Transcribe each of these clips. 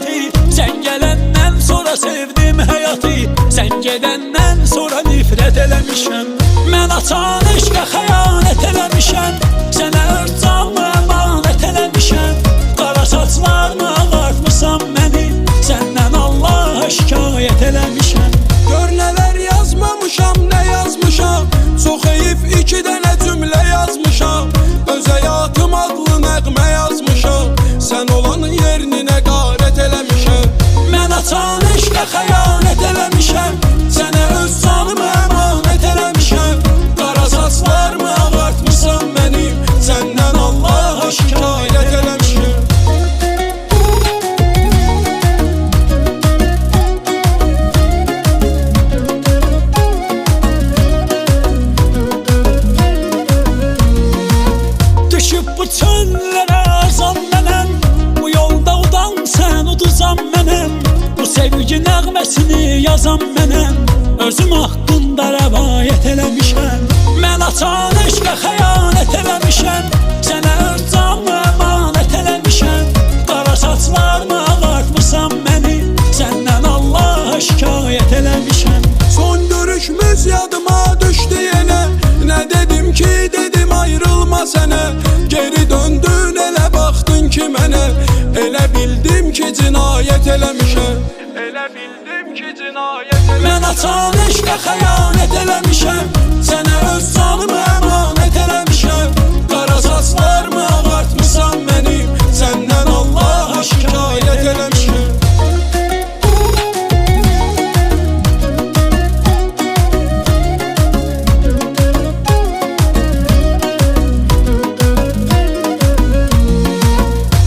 həyatı. Sən gələndən sonra sevdim həyatı. Sən gedəndən sonra nifrət eləmişəm. Mən açan eşqə xəyanət eləmişəm. Sənə öz canımı əmanət eləmişəm. Qara saçlarını ağartmısan məni. Səndən Allaha şikayət eləmişəm. Gör nələr yazmamışam, nə yazmışam. Çox heyif iki dənə cümlə yazmışam. Öz həyatım adlı nəğmə yazmışam. Sən olan yerini nəqarət eləmişəm. Mən açan eşqə xəyanət eləmişəm. Sənə öz canımı əmanət eləmişəm. Qara saçlarımı ağartmısan mənim. Səndən Allaha şikayət eləmişəm. Düşüb bu çöllərə azam mənəm. Bu yolda udan sən uduzam mənəm. Bu sevgi nəğməsini yazam mənəm. Özüm haqqında rəvayət eləmişəm. Mən açan eşqə xəyanət eləmişəm. Sənə öz canımı əmanət eləmişəm. Qara saçlarını ağartmısan məni. Səndən Allaha şikayət eləmişəm. Son görüşümüz yadıma düşdü yenə. Nə dedim ki dedim ayrılma sənə. Geri döndün elə baxdın ki mənə. Elə bildim ki cinayət eləmişəm. Elə bildim ki cinayət eləmişəm. Mən açan eşqə xəyanət eləmişəm. Sənə öz canımı əmanət eləmişəm. Qara saçlarımı ağartmısan mənim. Səndən Allaha şikayət eləmişəm.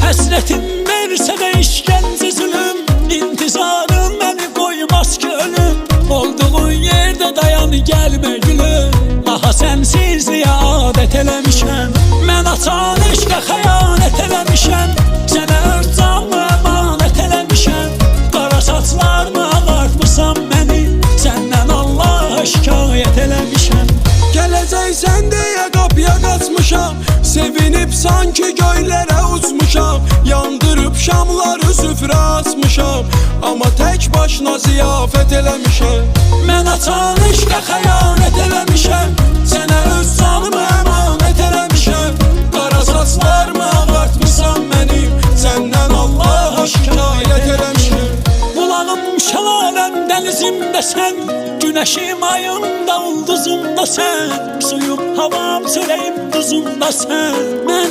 Həsrətim versə də işgəncə zülüm. İntizarın məni qoymaz ki ölüm. Olduğun yerdə dayan gəlmə gülüm. Aha sənsizliyə adət eləmişəm. Mən açan eşqə xəyanət eləmişəm. Sənə öz canımı əmanət eləmişəm. Qara saçlarını ağartmısan məni. Səndən Allaha şikayət eləmişəm. Gələcəksən deyə qapıya qaçmışam. Sevinib sanki göylərə uçmuşam. Yandırıb şamları süfrə açmışam. Amma tək başına ziyafət eləmişəm. Mən açan eşqə xəyanət eləmişəm. Sənə öz canımı əmanət eləmişəm. Qara saçlarımı ağartmısan mənim. Səndən Allaha şikayət eləmişəm. Bulağım şəlaləm dənizimdə sən. Günəşim ayımda ulduzumda sən. Suyum havam çörəyim duzumda sən.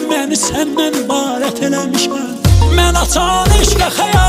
Məni səndən ibarət eləmişəm. Mən açan eşqə xəyanət